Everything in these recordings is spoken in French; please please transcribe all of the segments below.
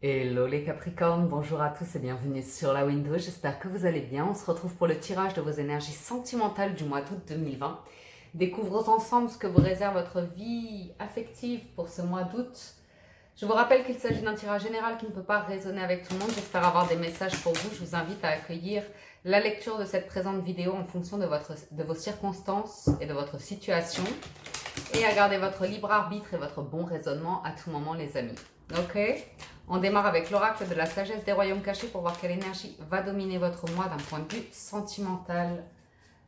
Hello les Capricornes, bonjour à tous et bienvenue sur la window, j'espère que vous allez bien. On se retrouve pour le tirage de vos énergies sentimentales du mois d'août 2020. Découvrons ensemble ce que vous réserve votre vie affective pour ce mois d'août. Je vous rappelle qu'il s'agit d'un tirage général qui ne peut pas résonner avec tout le monde. J'espère avoir des messages pour vous. Je vous invite à accueillir la lecture de cette présente vidéo en fonction de vos circonstances et de votre situation. Et à garder votre libre arbitre et votre bon raisonnement à tout moment les amis. Ok? On démarre avec l'oracle de la sagesse des royaumes cachés pour voir quelle énergie va dominer votre mois d'un point de vue sentimental.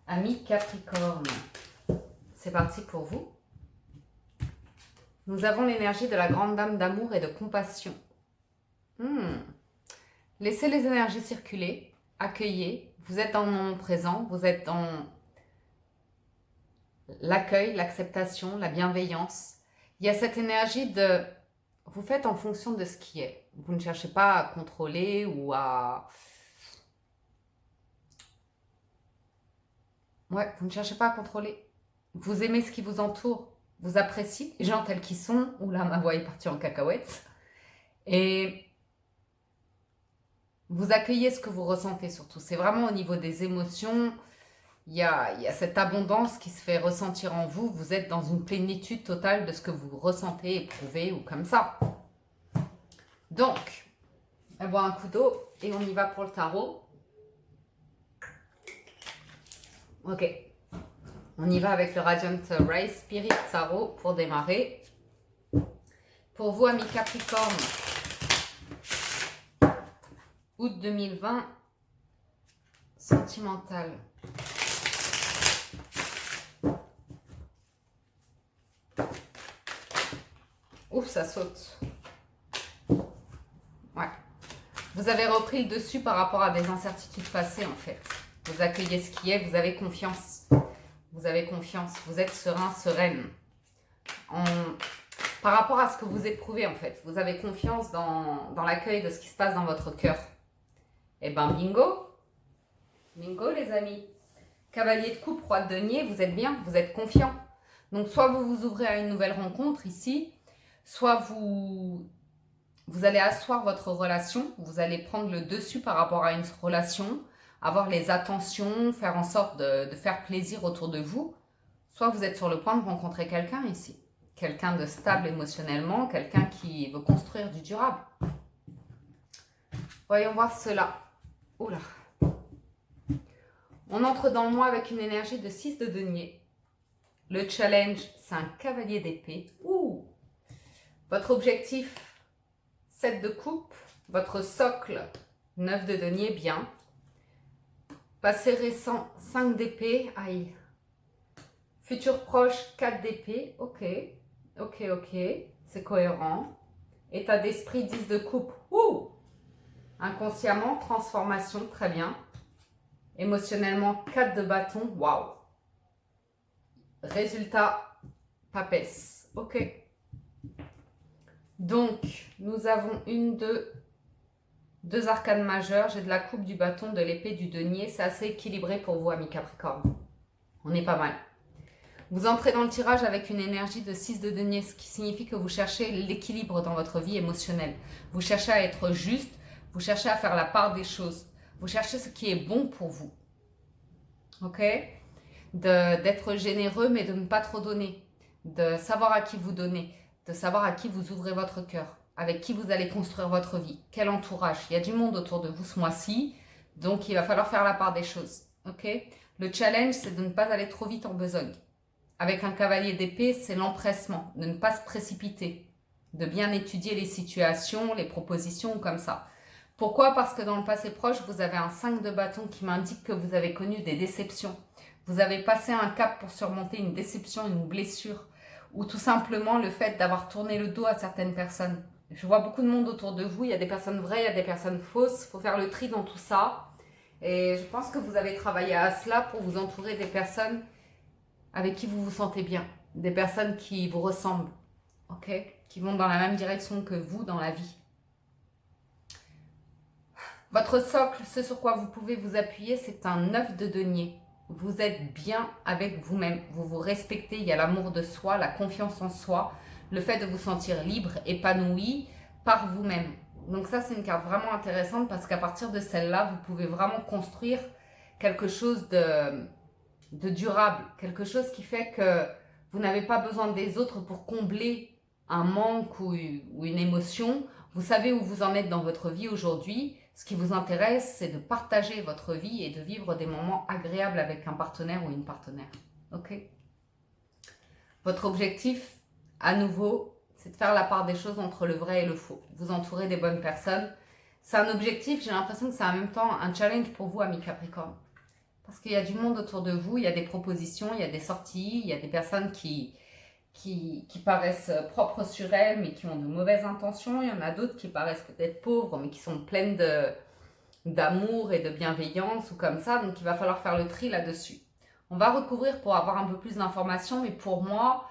Amis Capricorne, c'est parti pour vous. Nous avons l'énergie de la grande dame d'amour et de compassion. Laissez les énergies circuler, accueillez, vous êtes dans le moment présent, vous êtes dans l'accueil, l'acceptation, la bienveillance. Il y a cette énergie de... Vous faites en fonction de ce qui est. Vous ne cherchez pas à contrôler ou à... Ouais, vous ne cherchez pas à contrôler. Vous aimez ce qui vous entoure. Vous appréciez les gens tels qu'ils sont. Oula, ma voix est partie en cacahuète. Et vous accueillez ce que vous ressentez surtout. C'est vraiment au niveau des émotions. Il y a cette abondance qui se fait ressentir en vous. Vous êtes dans une plénitude totale de ce que vous ressentez, éprouvez ou comme ça. Donc, on va boire un coup d'eau et on y va pour le tarot. Ok. On y va avec le Radiant Ray Spirit Tarot pour démarrer. Pour vous, amis Capricorne, août 2020, sentimental. Ouf, ça saute. Ouais. Vous avez repris le dessus par rapport à des incertitudes passées, en fait. Vous accueillez ce qui est, vous avez confiance. Vous avez confiance, vous êtes serein, sereine. Par rapport à ce que vous éprouvez, en fait. Vous avez confiance dans l'accueil de ce qui se passe dans votre cœur. Eh ben, bingo. Bingo, les amis. Cavalier de coupe, roi de denier, vous êtes bien, vous êtes confiant. Donc, soit vous vous ouvrez à une nouvelle rencontre ici, soit vous allez asseoir votre relation, vous allez prendre le dessus par rapport à une relation, avoir les attentions, faire en sorte de faire plaisir autour de vous. Soit vous êtes sur le point de rencontrer quelqu'un ici, quelqu'un de stable émotionnellement, quelqu'un qui veut construire du durable. Voyons voir cela. Oula. On entre dans le mois avec une énergie de 6 de denier. Le challenge, c'est un cavalier d'épée. Ouh. Votre objectif, 7 de coupe. Votre socle, 9 de denier, bien. Passé récent, 5 d'épée. Aïe. Futur proche, 4 d'épée. Ok. Ok, ok. C'est cohérent. État d'esprit, 10 de coupe. Ouh. Inconsciemment, transformation, très bien. Émotionnellement, 4 de bâton. Waouh. Résultat, papesse. Ok. Donc, nous avons deux arcanes majeures. J'ai de la coupe, du bâton, de l'épée, du denier. C'est assez équilibré pour vous, amis Capricorne. On est pas mal. Vous entrez dans le tirage avec une énergie de 6 de denier, ce qui signifie que vous cherchez l'équilibre dans votre vie émotionnelle. Vous cherchez à être juste, vous cherchez à faire la part des choses. Vous cherchez ce qui est bon pour vous. Ok? D'être généreux, mais de ne pas trop donner. De savoir à qui vous donnez. De savoir à qui vous ouvrez votre cœur. Avec qui vous allez construire votre vie. Quel entourage. Il y a du monde autour de vous ce mois-ci. Donc, il va falloir faire la part des choses. Ok? Le challenge, c'est de ne pas aller trop vite en besogne. Avec un cavalier d'épée, c'est l'empressement, de ne pas se précipiter, de bien étudier les situations, les propositions comme ça. Pourquoi? Parce que dans le passé proche, vous avez un 5 de bâton qui m'indique que vous avez connu des déceptions. Vous avez passé un cap pour surmonter une déception, une blessure, ou tout simplement le fait d'avoir tourné le dos à certaines personnes. Je vois beaucoup de monde autour de vous, il y a des personnes vraies, il y a des personnes fausses, il faut faire le tri dans tout ça. Et je pense que vous avez travaillé à cela pour vous entourer des personnes avec qui vous vous sentez bien, des personnes qui vous ressemblent, ok, qui vont dans la même direction que vous dans la vie. Votre socle, ce sur quoi vous pouvez vous appuyer, c'est un 9 de denier. Vous êtes bien avec vous-même, vous vous respectez, il y a l'amour de soi, la confiance en soi, le fait de vous sentir libre, épanoui par vous-même. Donc ça, c'est une carte vraiment intéressante parce qu'à partir de celle-là, vous pouvez vraiment construire quelque chose de durable, quelque chose qui fait que vous n'avez pas besoin des autres pour combler un manque ou une émotion. Vous savez où vous en êtes dans votre vie aujourd'hui. Ce qui vous intéresse, c'est de partager votre vie et de vivre des moments agréables avec un partenaire ou une partenaire. Ok? Votre objectif, à nouveau, c'est de faire la part des choses entre le vrai et le faux. Vous entourer des bonnes personnes. C'est un objectif, j'ai l'impression que c'est en même temps un challenge pour vous, amis Capricorne. Parce qu'il y a du monde autour de vous, il y a des propositions, il y a des sorties, il y a des personnes qui paraissent propres sur elles, mais qui ont de mauvaises intentions. Il y en a d'autres qui paraissent peut-être pauvres, mais qui sont pleines d'amour et de bienveillance ou comme ça. Donc, il va falloir faire le tri là-dessus. On va recouvrir pour avoir un peu plus d'informations, mais pour moi,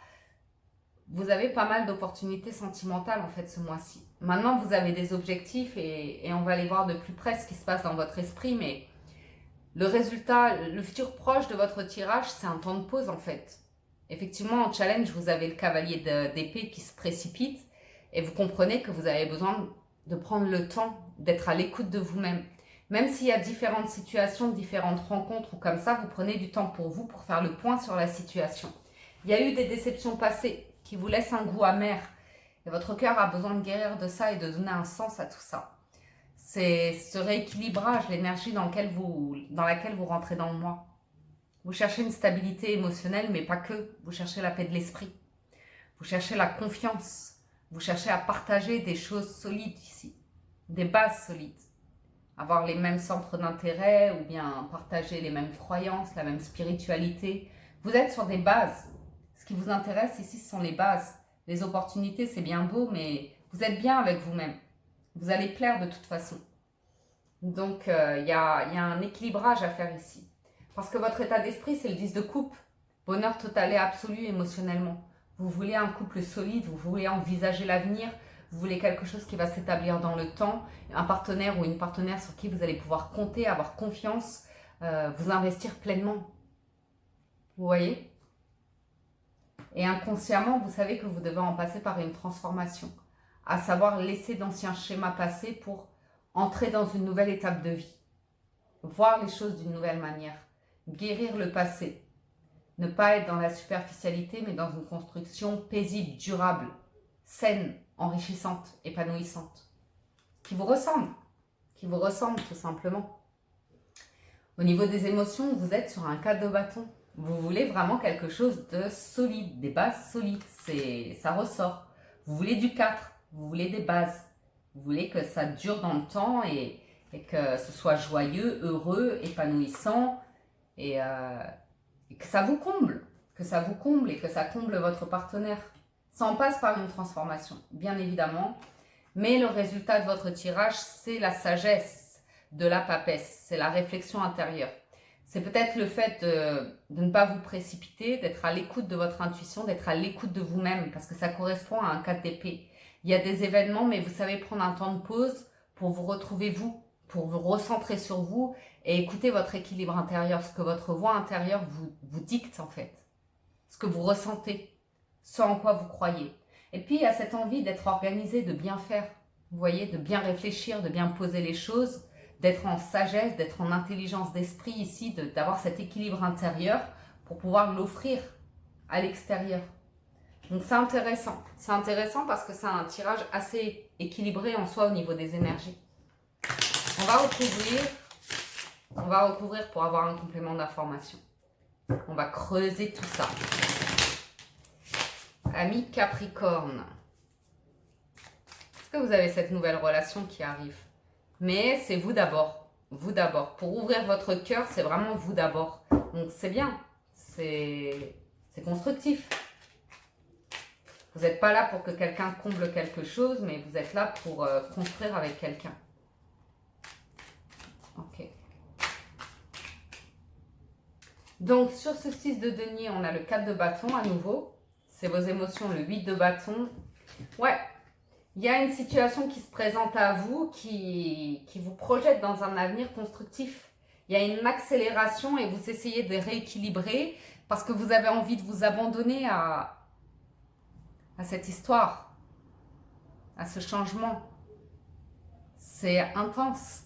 vous avez pas mal d'opportunités sentimentales en fait ce mois-ci. Maintenant, vous avez des objectifs et on va aller voir de plus près ce qui se passe dans votre esprit, mais le résultat, le futur proche de votre tirage, c'est un temps de pause en fait. Effectivement, en challenge, vous avez le cavalier d'épée qui se précipite et vous comprenez que vous avez besoin de prendre le temps d'être à l'écoute de vous-même. Même s'il y a différentes situations, différentes rencontres ou comme ça, vous prenez du temps pour vous pour faire le point sur la situation. Il y a eu des déceptions passées qui vous laissent un goût amer et votre cœur a besoin de guérir de ça et de donner un sens à tout ça. C'est ce rééquilibrage, l'énergie dans laquelle vous rentrez dans le mois. Vous cherchez une stabilité émotionnelle, mais pas que. Vous cherchez la paix de l'esprit. Vous cherchez la confiance. Vous cherchez à partager des choses solides ici. Des bases solides. Avoir les mêmes centres d'intérêt ou bien partager les mêmes croyances, la même spiritualité. Vous êtes sur des bases. Ce qui vous intéresse ici, ce sont les bases. Les opportunités, c'est bien beau, mais vous êtes bien avec vous-même. Vous allez plaire de toute façon. Donc, il y a un équilibrage à faire ici. Parce que votre état d'esprit, c'est le 10 de coupe. Bonheur total et absolu émotionnellement. Vous voulez un couple solide, vous voulez envisager l'avenir, vous voulez quelque chose qui va s'établir dans le temps, un partenaire ou une partenaire sur qui vous allez pouvoir compter, avoir confiance, vous investir pleinement. Vous voyez? Et inconsciemment, vous savez que vous devez en passer par une transformation. À savoir laisser d'anciens schémas passés pour entrer dans une nouvelle étape de vie. Voir les choses d'une nouvelle manière. Guérir le passé. Ne pas être dans la superficialité, mais dans une construction paisible, durable, saine, enrichissante, épanouissante. Qui vous ressemble tout simplement. Au niveau des émotions, vous êtes sur un 4 de bâton. Vous voulez vraiment quelque chose de solide, des bases solides, ça ressort. Vous voulez du 4, vous voulez des bases. Vous voulez que ça dure dans le temps et que ce soit joyeux, heureux, épanouissant et que ça vous comble. Que ça vous comble et que ça comble votre partenaire. Ça en passe par une transformation, bien évidemment. Mais le résultat de votre tirage, c'est la sagesse de la papesse. C'est la réflexion intérieure. C'est peut-être le fait de ne pas vous précipiter, d'être à l'écoute de votre intuition, d'être à l'écoute de vous-même, parce que ça correspond à un 4 d'épée. Il y a des événements, mais vous savez prendre un temps de pause pour vous retrouver vous, pour vous recentrer sur vous et écouter votre équilibre intérieur, ce que votre voix intérieure vous dicte en fait, ce que vous ressentez, ce en quoi vous croyez. Et puis il y a cette envie d'être organisé, de bien faire, vous voyez, de bien réfléchir, de bien poser les choses, d'être en sagesse, d'être en intelligence d'esprit ici, d'avoir cet équilibre intérieur pour pouvoir l'offrir à l'extérieur. Donc c'est intéressant. C'est intéressant parce que c'est un tirage assez équilibré en soi au niveau des énergies. On va recouvrir pour avoir un complément d'information. On va creuser tout ça. Amis Capricorne, est-ce que vous avez cette nouvelle relation qui arrive? Mais c'est vous d'abord. Vous d'abord. Pour ouvrir votre cœur, c'est vraiment vous d'abord. Donc c'est bien. C'est constructif. Vous n'êtes pas là pour que quelqu'un comble quelque chose, mais vous êtes là pour construire avec quelqu'un. Ok. Donc, sur ce 6 de denier, on a le 4 de bâton à nouveau. C'est vos émotions, le 8 de bâton. Ouais, il y a une situation qui se présente à vous, qui vous projette dans un avenir constructif. Il y a une accélération et vous essayez de rééquilibrer parce que vous avez envie de vous abandonner à cette histoire, à ce changement. c'est intense.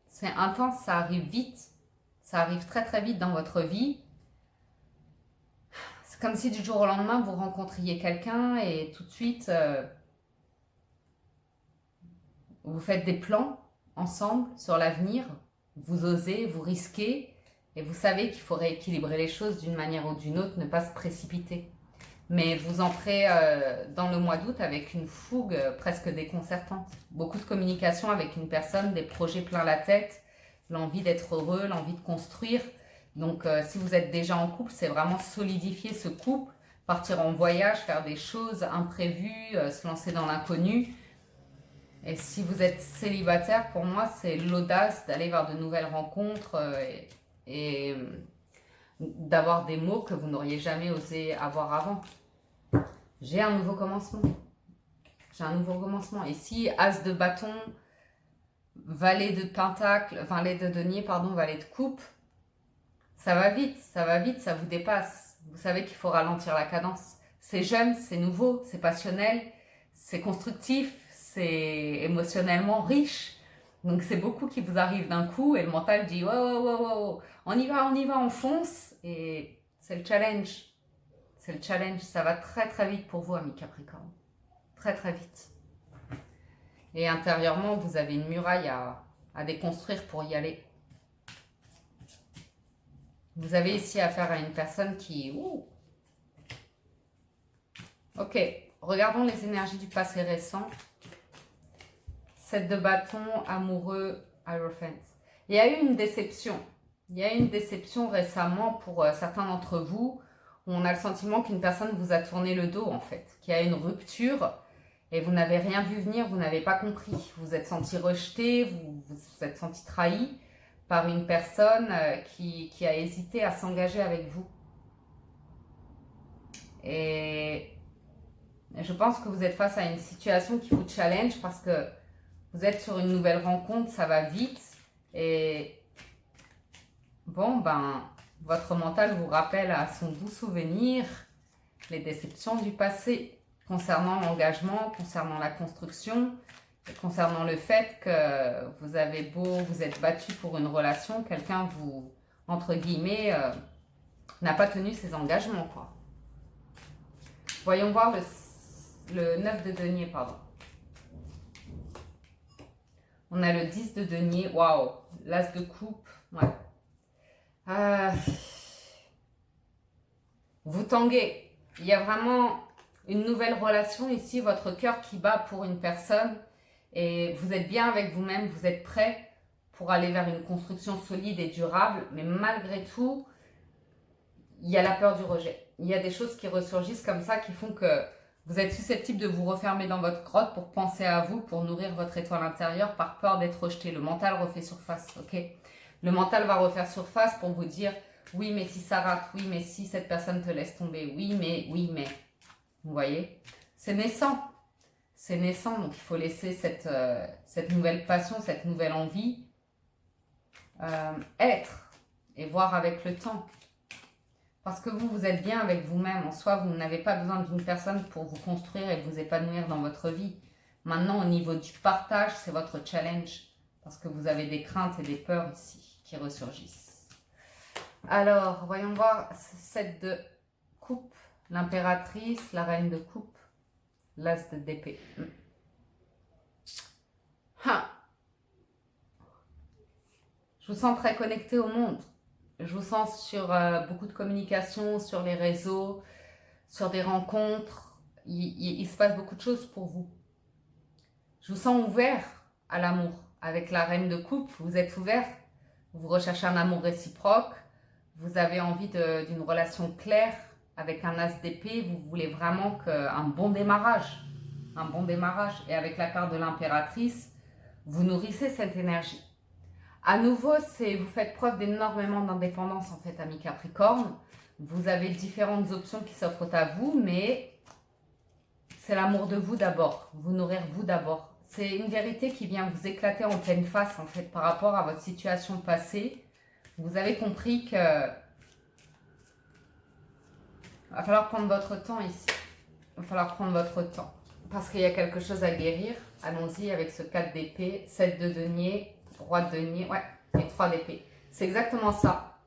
C'est intense, ça arrive vite. Ça arrive très très vite dans votre vie. C'est comme si du jour au lendemain, vous rencontriez quelqu'un et tout de suite, vous faites des plans ensemble sur l'avenir. Vous osez, vous risquez et vous savez qu'il faut rééquilibrer les choses d'une manière ou d'une autre, ne pas se précipiter. Mais vous entrez dans le mois d'août avec une fougue presque déconcertante. Beaucoup de communication avec une personne, des projets plein la tête, l'envie d'être heureux, l'envie de construire. Donc si vous êtes déjà en couple, c'est vraiment solidifier ce couple, partir en voyage, faire des choses imprévues, se lancer dans l'inconnu. Et si vous êtes célibataire, pour moi, c'est l'audace d'aller vers de nouvelles rencontres et d'avoir des mots que vous n'auriez jamais osé avoir avant. J'ai un nouveau commencement. J'ai un nouveau commencement. Et si As de bâton, valet de pentacle, valet de denier, pardon, valet de coupe, ça va vite, ça vous dépasse. Vous savez qu'il faut ralentir la cadence. C'est jeune, c'est nouveau, c'est passionnel, c'est constructif, c'est émotionnellement riche. Donc c'est beaucoup qui vous arrive d'un coup et le mental dit wow, on y va, on fonce. Et c'est le challenge. C'est le challenge, ça va très très vite pour vous, amis Capricorne. Très très vite. Et intérieurement, vous avez une muraille à déconstruire pour y aller. Vous avez ici affaire à une personne qui... Ok, regardons les énergies du passé récent. 7 de bâton, amoureux, Hierophant. Il y a eu une déception. Il y a eu une déception récemment pour certains d'entre vous. Où on a le sentiment qu'une personne vous a tourné le dos en fait. Qu'il y a une rupture et vous n'avez rien vu venir, vous n'avez pas compris. Vous vous êtes senti rejeté, vous vous êtes senti trahi par une personne qui a hésité à s'engager avec vous. Et je pense que vous êtes face à une situation qui vous challenge parce que vous êtes sur une nouvelle rencontre, ça va vite. Et bon, ben, votre mental vous rappelle à son doux souvenir les déceptions du passé concernant l'engagement, concernant la construction, concernant le fait que vous avez beau, vous êtes battu pour une relation, quelqu'un vous, entre guillemets, n'a pas tenu ses engagements, quoi. Voyons voir le 9 de denier, pardon. On a le 10 de denier, waouh, l'as de coupe, ouais. Vous tanguez, il y a vraiment une nouvelle relation ici, votre cœur qui bat pour une personne et vous êtes bien avec vous-même, vous êtes prêt pour aller vers une construction solide et durable, mais malgré tout, il y a la peur du rejet. Il y a des choses qui ressurgissent comme ça qui font que vous êtes susceptible de vous refermer dans votre grotte pour penser à vous, pour nourrir votre étoile intérieure par peur d'être rejeté. Le mental refait surface, ok? Le mental va refaire surface pour vous dire oui, mais si ça rate, oui, mais si cette personne te laisse tomber, oui, mais. Vous voyez? C'est naissant. C'est naissant, donc il faut laisser cette nouvelle passion, cette nouvelle envie être et voir avec le temps. Parce que vous êtes bien avec vous-même. En soi, vous n'avez pas besoin d'une personne pour vous construire et vous épanouir dans votre vie. Maintenant, au niveau du partage, c'est votre challenge. Parce que vous avez des craintes et des peurs ici qui ressurgissent. Alors, voyons voir. 7 de coupe, l'impératrice, la reine de coupe, l'as d'épée. Je vous sens très connecté au monde. Je vous sens sur beaucoup de communication, sur les réseaux, sur des rencontres. Il se passe beaucoup de choses pour vous. Je vous sens ouvert à l'amour. Avec la reine de coupe, vous êtes ouvert. Vous recherchez un amour réciproque. Vous avez envie d'une relation claire avec un as d'épée. Vous voulez vraiment un bon démarrage. Un bon démarrage. Et avec la carte de l'impératrice, vous nourrissez cette énergie. À nouveau, vous faites preuve d'énormément d'indépendance en fait, amis Capricorne. Vous avez différentes options qui s'offrent à vous, mais c'est l'amour de vous d'abord, vous nourrir vous d'abord. C'est une vérité qui vient vous éclater en pleine face en fait par rapport à votre situation passée. Vous avez compris que va falloir prendre votre temps ici. Il va falloir prendre votre temps. parce qu'il y a quelque chose à guérir. Allons-y avec ce 4 d'épée, 7 de denier, roi de denier, ouais, et 3 d'épée. C'est exactement ça.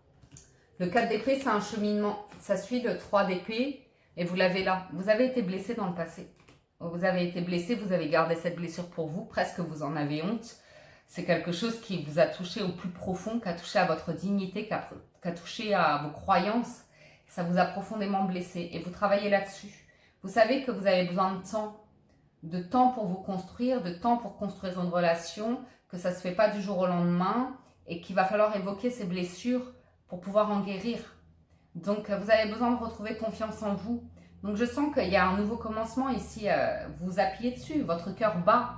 Le 4 d'épée, c'est un cheminement. Ça suit le 3 d'épée et vous l'avez là. Vous avez été blessé dans le passé. Vous avez été blessé, vous avez gardé cette blessure pour vous, presque vous en avez honte. C'est quelque chose qui vous a touché au plus profond, qui a touché à votre dignité, qui a touché à vos croyances. Ça vous a profondément blessé et vous travaillez là-dessus. Vous savez que vous avez besoin de temps pour vous construire, de temps pour construire une relation, que ça ne se fait pas du jour au lendemain et qu'il va falloir évoquer ces blessures pour pouvoir en guérir. Donc, vous avez besoin de retrouver confiance en vous. Donc, je sens qu'il y a un nouveau commencement ici. Vous appuyez dessus, votre cœur bat.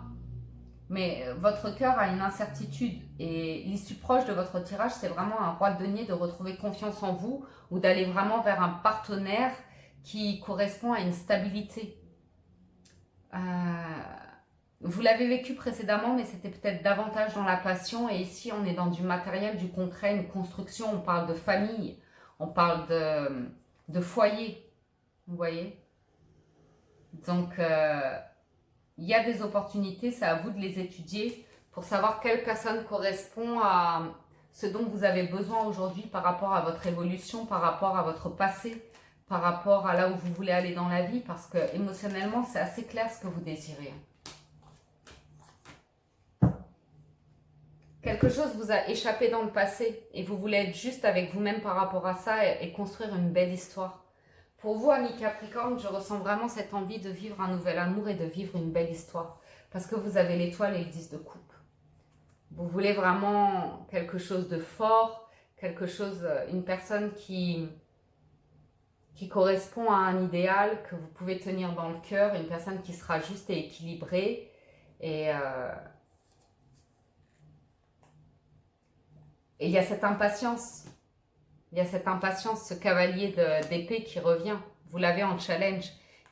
Mais votre cœur a une incertitude. Et l'issue proche de votre tirage, c'est vraiment un roi de denier, de retrouver confiance en vous ou d'aller vraiment vers un partenaire qui correspond à une stabilité. Vous l'avez vécu précédemment, mais c'était peut-être davantage dans la passion. Et ici, on est dans du matériel, du concret, une construction. On parle de famille, on parle de foyer. Vous voyez? Donc, il y a des opportunités, c'est à vous de les étudier pour savoir quelle personne correspond à ce dont vous avez besoin aujourd'hui par rapport à votre évolution, par rapport à votre passé, par rapport à là où vous voulez aller dans la vie, parce que émotionnellement, c'est assez clair ce que vous désirez. Quelque chose vous a échappé dans le passé et vous voulez être juste avec vous-même par rapport à ça et construire une belle histoire. Pour vous, amis Capricorne, je ressens vraiment cette envie de vivre un nouvel amour et de vivre une belle histoire. Parce que vous avez l'étoile et le 10 de coupe. Vous voulez vraiment quelque chose de fort, quelque chose, une personne qui correspond à un idéal que vous pouvez tenir dans le cœur, une personne qui sera juste et équilibrée. Et il y a cette impatience. Il y a cette impatience, ce cavalier d'épée qui revient. Vous l'avez en challenge.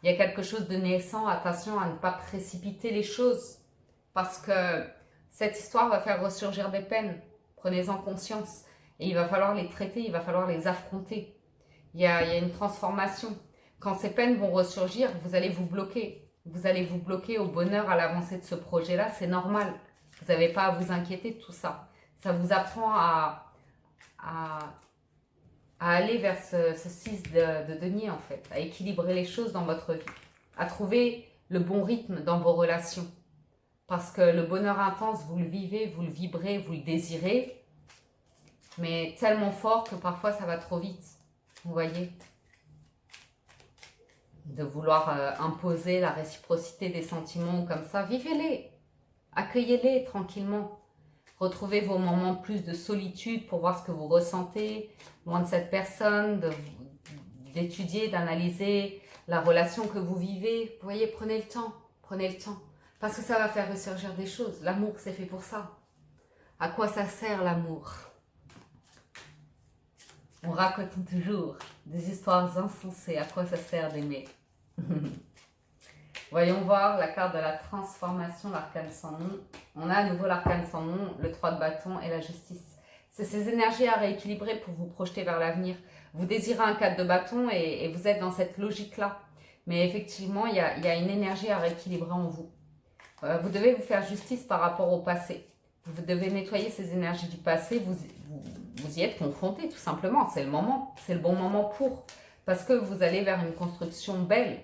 Il y a quelque chose de naissant. Attention à ne pas précipiter les choses. Parce que cette histoire va faire ressurgir des peines. Prenez-en conscience. Et il va falloir les traiter, il va falloir les affronter. Il y a une transformation. Quand ces peines vont ressurgir, vous allez vous bloquer. Vous allez vous bloquer au bonheur, à l'avancée de ce projet-là. C'est normal. Vous n'avez pas à vous inquiéter de tout ça. Ça vous apprend à aller vers ce 6 de denier en fait, à équilibrer les choses dans votre vie, à trouver le bon rythme dans vos relations. Parce que le bonheur intense, vous le vivez, vous le vibrez, vous le désirez, mais tellement fort que parfois ça va trop vite, vous voyez. De vouloir imposer la réciprocité des sentiments comme ça, vivez-les, accueillez-les tranquillement. Retrouvez vos moments plus de solitude pour voir ce que vous ressentez, loin de cette personne, d'étudier, d'analyser la relation que vous vivez. Vous voyez, prenez le temps, parce que ça va faire ressurgir des choses. L'amour, c'est fait pour ça. À quoi ça sert l'amour? On raconte toujours des histoires insensées. À quoi ça sert d'aimer? Voyons voir la carte de la transformation, l'arcane sans nom. On a à nouveau l'arcane sans nom, le 3 de bâton et la justice. C'est ces énergies à rééquilibrer pour vous projeter vers l'avenir. Vous désirez un 4 de bâton et vous êtes dans cette logique-là. Mais effectivement, il y a une énergie à rééquilibrer en vous. Vous devez vous faire justice par rapport au passé. Vous devez nettoyer ces énergies du passé. Vous y êtes confronté tout simplement. C'est le moment. C'est le bon moment pour. Parce que vous allez vers une construction belle.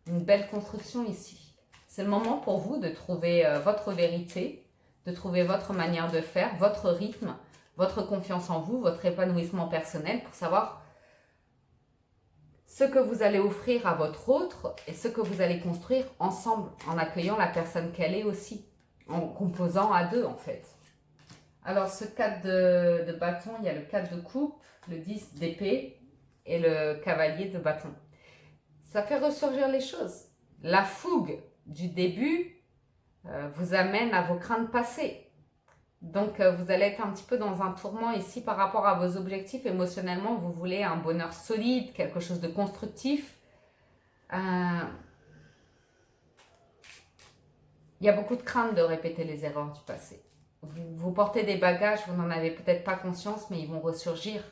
Une belle construction ici. C'est le moment pour vous de trouver votre vérité, de trouver votre manière de faire, votre rythme, votre confiance en vous, votre épanouissement personnel pour savoir ce que vous allez offrir à votre autre et ce que vous allez construire ensemble en accueillant la personne qu'elle est aussi, en composant à deux en fait. Alors ce 4 de bâton, il y a le 4 de coupe, le 10 d'épée et le cavalier de bâton. Ça fait ressurgir les choses. La fougue du début vous amène à vos craintes passées. Donc, vous allez être un petit peu dans un tourment ici par rapport à vos objectifs. Émotionnellement, vous voulez un bonheur solide, quelque chose de constructif. Il y a beaucoup de crainte de répéter les erreurs du passé. Vous portez des bagages, vous n'en avez peut-être pas conscience, mais ils vont ressurgir.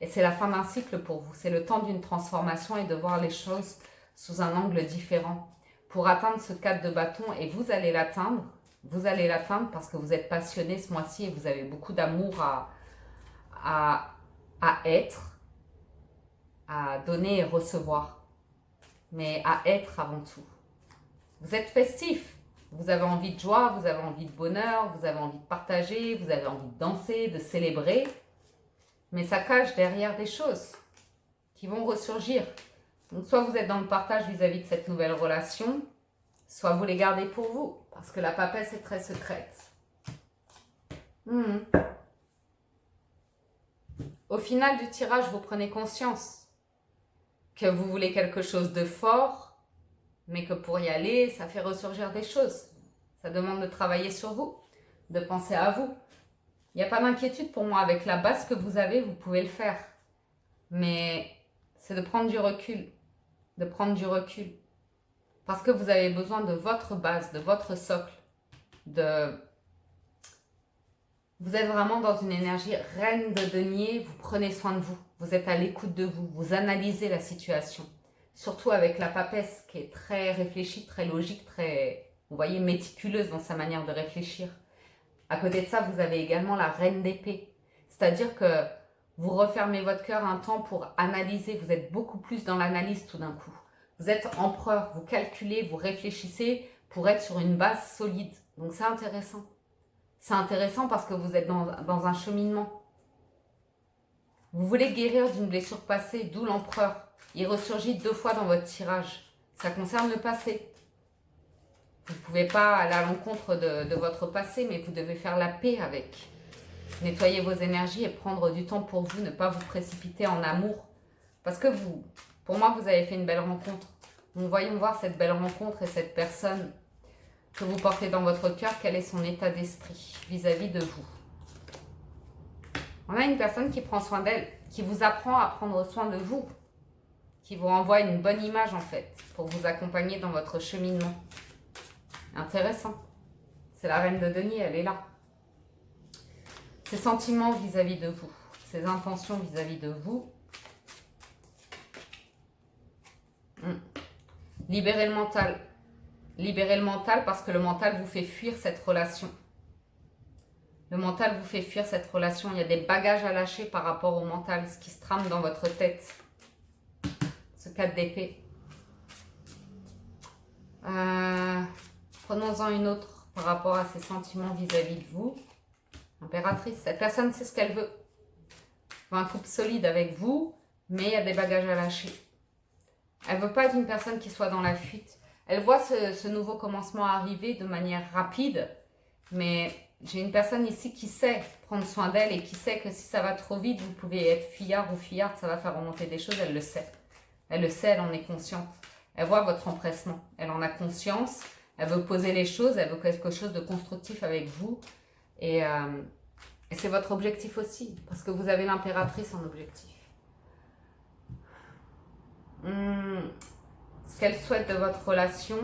Et c'est la fin d'un cycle pour vous. C'est le temps d'une transformation et de voir les choses sous un angle différent. pour atteindre ce 4 de bâton et vous allez l'atteindre. Vous allez l'atteindre parce que vous êtes passionné ce mois-ci et vous avez beaucoup d'amour à être, à donner et recevoir, mais à être avant tout. Vous êtes festif, vous avez envie de joie, vous avez envie de bonheur, vous avez envie de partager, vous avez envie de danser, de célébrer, mais ça cache derrière des choses qui vont ressurgir. Donc soit vous êtes dans le partage vis-à-vis de cette nouvelle relation, soit vous les gardez pour vous, parce que la papesse est très secrète. Au final du tirage, vous prenez conscience que vous voulez quelque chose de fort, mais que pour y aller, ça fait ressurgir des choses. Ça demande de travailler sur vous, de penser à vous. Il n'y a pas d'inquiétude pour moi. Avec la base que vous avez, vous pouvez le faire. Mais c'est de prendre du recul. De prendre du recul. Parce que vous avez besoin de votre base, de votre socle. Vous êtes vraiment dans une énergie reine de denier. Vous prenez soin de vous. Vous êtes à l'écoute de vous. Vous analysez la situation. Surtout avec la papesse qui est très réfléchie, très logique, très, vous voyez, méticuleuse dans sa manière de réfléchir. À côté de ça, vous avez également la reine d'épée. C'est-à-dire que vous refermez votre cœur un temps pour analyser. Vous êtes beaucoup plus dans l'analyse tout d'un coup. Vous êtes empereur, vous calculez, vous réfléchissez pour être sur une base solide. Donc c'est intéressant. C'est intéressant parce que vous êtes dans un cheminement. Vous voulez guérir d'une blessure passée, d'où l'empereur. Il ressurgit 2 fois dans votre tirage. Ça concerne le passé. Vous ne pouvez pas aller à l'encontre de votre passé, mais vous devez faire la paix avec. Nettoyer vos énergies et prendre du temps pour vous, ne pas vous précipiter en amour. Parce que vous, pour moi, vous avez fait une belle rencontre. Donc voyons voir cette belle rencontre et cette personne que vous portez dans votre cœur, quel est son état d'esprit vis-à-vis de vous. On a une personne qui prend soin d'elle, qui vous apprend à prendre soin de vous, qui vous renvoie une bonne image en fait, pour vous accompagner dans votre cheminement. Intéressant. C'est la reine de denier, elle est là. Ses sentiments vis-à-vis de vous, ses intentions vis-à-vis de vous. Libérez le mental. Libérez le mental parce que le mental vous fait fuir cette relation. Le mental vous fait fuir cette relation. Il y a des bagages à lâcher par rapport au mental, ce qui se trame dans votre tête. Ce 4 d'épée. Prenons-en une autre par rapport à ses sentiments vis-à-vis de vous. Impératrice, cette personne sait ce qu'elle veut. Elle veut un couple solide avec vous, mais il y a des bagages à lâcher. Elle ne veut pas d'une personne qui soit dans la fuite. Elle voit ce nouveau commencement arriver de manière rapide, mais j'ai une personne ici qui sait prendre soin d'elle et qui sait que si ça va trop vite, vous pouvez être fuyard ou fuyarde, ça va faire remonter des choses, elle le sait. Elle le sait, elle en est consciente. Elle voit votre empressement, elle en a conscience, elle veut poser les choses, elle veut quelque chose de constructif avec vous. Et c'est votre objectif aussi, parce que vous avez l'impératrice en objectif. Ce qu'elle souhaite de votre relation,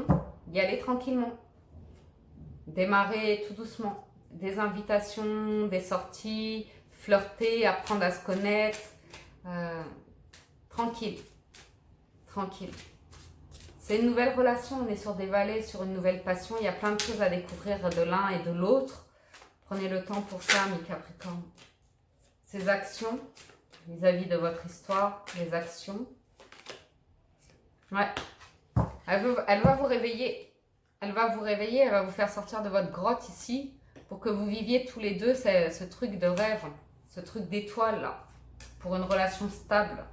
y aller tranquillement. Démarrer tout doucement. Des invitations, des sorties, flirter, apprendre à se connaître. Tranquille. Tranquille. C'est une nouvelle relation, on est sur des vallées, sur une nouvelle passion. Il y a plein de choses à découvrir de l'un et de l'autre. Prenez le temps pour ça, mes Capricornes. Ces actions vis-à-vis de votre histoire, les actions. Ouais. Elle va vous réveiller. Elle va vous réveiller, elle va vous faire sortir de votre grotte ici pour que vous viviez tous les deux ce truc de rêve, ce truc d'étoile là, pour une relation stable.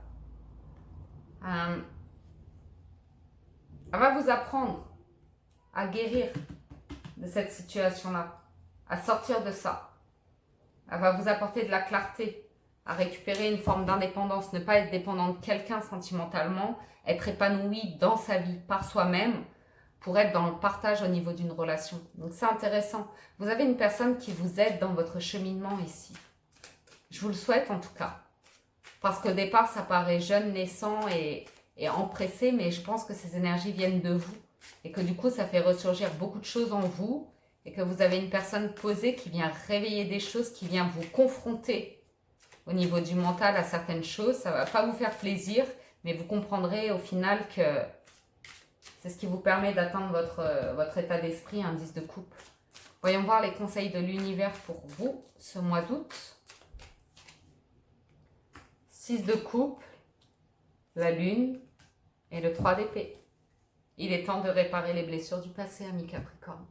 Elle va vous apprendre à guérir de cette situation-là, à sortir de ça. Elle va vous apporter de la clarté, à récupérer une forme d'indépendance, ne pas être dépendant de quelqu'un sentimentalement, être épanoui dans sa vie par soi-même pour être dans le partage au niveau d'une relation. Donc c'est intéressant. Vous avez une personne qui vous aide dans votre cheminement ici. Je vous le souhaite en tout cas. Parce qu'au départ, ça paraît jeune, naissant et empressé, mais je pense que ces énergies viennent de vous. Et que du coup, ça fait ressurgir beaucoup de choses en vous. Et que vous avez une personne posée qui vient réveiller des choses, qui vient vous confronter au niveau du mental à certaines choses. Ça ne va pas vous faire plaisir, mais vous comprendrez au final que C'est ce qui vous permet d'atteindre votre état d'esprit, un 10 de coupe. Voyons voir les conseils de l'univers pour vous ce mois d'août. 6 de coupe, la lune et le 3 d'épée. Il est temps de réparer les blessures du passé, amis Capricorne.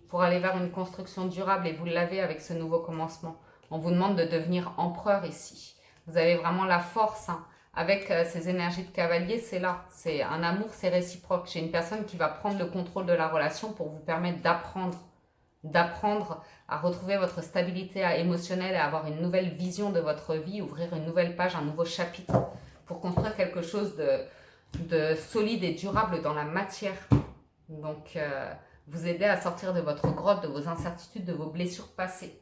Pour aller vers une construction durable, et vous l'avez avec ce nouveau commencement. On vous demande de devenir empereur ici. Vous avez vraiment la force. Avec ces énergies de cavalier, c'est là. C'est un amour, c'est réciproque. J'ai une personne qui va prendre le contrôle de la relation pour vous permettre d'apprendre à retrouver votre stabilité émotionnelle et à avoir une nouvelle vision de votre vie, ouvrir une nouvelle page, un nouveau chapitre pour construire quelque chose de solide et durable dans la matière. Donc, vous aider à sortir de votre grotte, de vos incertitudes, de vos blessures passées.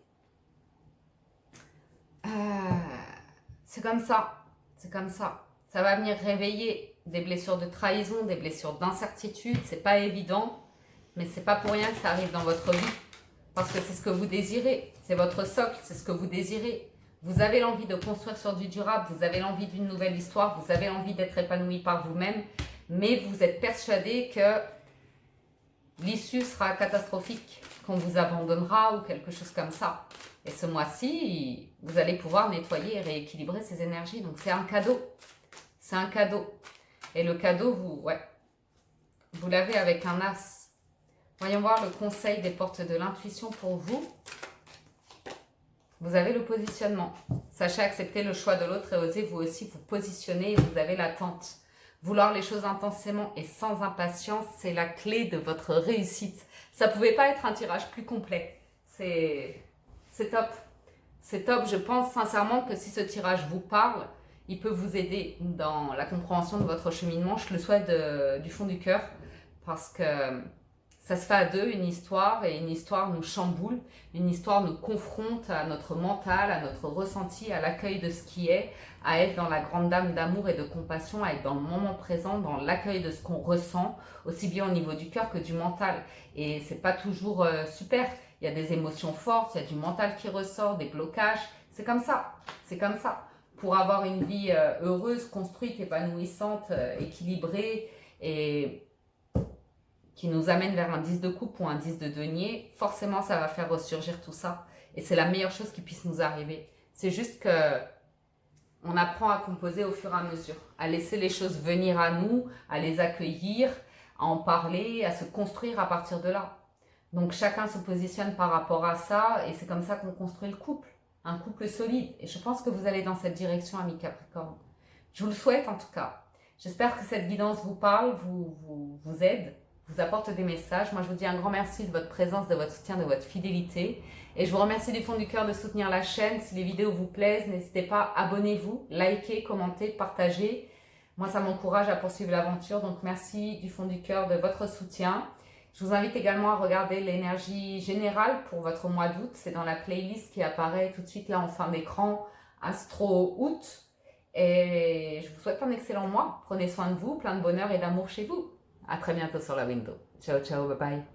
C'est comme ça. C'est comme ça. Ça va venir réveiller des blessures de trahison, des blessures d'incertitude. C'est pas évident, mais c'est pas pour rien que ça arrive dans votre vie. Parce que c'est ce que vous désirez. C'est votre socle, c'est ce que vous désirez. Vous avez l'envie de construire sur du durable, vous avez l'envie d'une nouvelle histoire, vous avez envie d'être épanoui par vous-même, mais vous êtes persuadé que l'issue sera catastrophique, qu'on vous abandonnera ou quelque chose comme ça. Et ce mois-ci, vous allez pouvoir nettoyer et rééquilibrer ces énergies. Donc c'est un cadeau. C'est un cadeau. Et le cadeau, vous l'avez avec un as. Voyons voir le conseil des portes de l'intuition pour vous. Vous avez le positionnement. Sachez accepter le choix de l'autre et osez vous aussi vous positionner et vous avez l'attente. Vouloir les choses intensément et sans impatience, c'est la clé de votre réussite. Ça ne pouvait pas être un tirage plus complet. C'est top. C'est top. Je pense sincèrement que si ce tirage vous parle, il peut vous aider dans la compréhension de votre cheminement. Je le souhaite du fond du cœur parce que ça se fait à deux, une histoire, et une histoire nous chamboule, une histoire nous confronte à notre mental, à notre ressenti, à l'accueil de ce qui est, à être dans la grande dame d'amour et de compassion, à être dans le moment présent, dans l'accueil de ce qu'on ressent, aussi bien au niveau du cœur que du mental. Et c'est pas toujours super, il y a des émotions fortes, il y a du mental qui ressort, des blocages, c'est comme ça, c'est comme ça. Pour avoir une vie heureuse, construite, épanouissante, équilibrée et qui nous amène vers un 10 de coupe ou un 10 de denier, forcément ça va faire ressurgir tout ça. Et c'est la meilleure chose qui puisse nous arriver. C'est juste que on apprend à composer au fur et à mesure, à laisser les choses venir à nous, à les accueillir, à en parler, à se construire à partir de là. Donc chacun se positionne par rapport à ça et c'est comme ça qu'on construit le couple, un couple solide. Et je pense que vous allez dans cette direction, amis Capricorne. Je vous le souhaite en tout cas. J'espère que cette guidance vous parle, vous aide, vous apporte des messages. Moi, je vous dis un grand merci de votre présence, de votre soutien, de votre fidélité. Et je vous remercie du fond du cœur de soutenir la chaîne. Si les vidéos vous plaisent, n'hésitez pas, abonnez-vous, likez, commentez, partagez. Moi, ça m'encourage à poursuivre l'aventure. Donc, merci du fond du cœur de votre soutien. Je vous invite également à regarder l'énergie générale pour votre mois d'août. C'est dans la playlist qui apparaît tout de suite là en fin d'écran, Astro Août. Et je vous souhaite un excellent mois. Prenez soin de vous, plein de bonheur et d'amour chez vous. À très bientôt sur la window. Ciao, ciao, bye bye.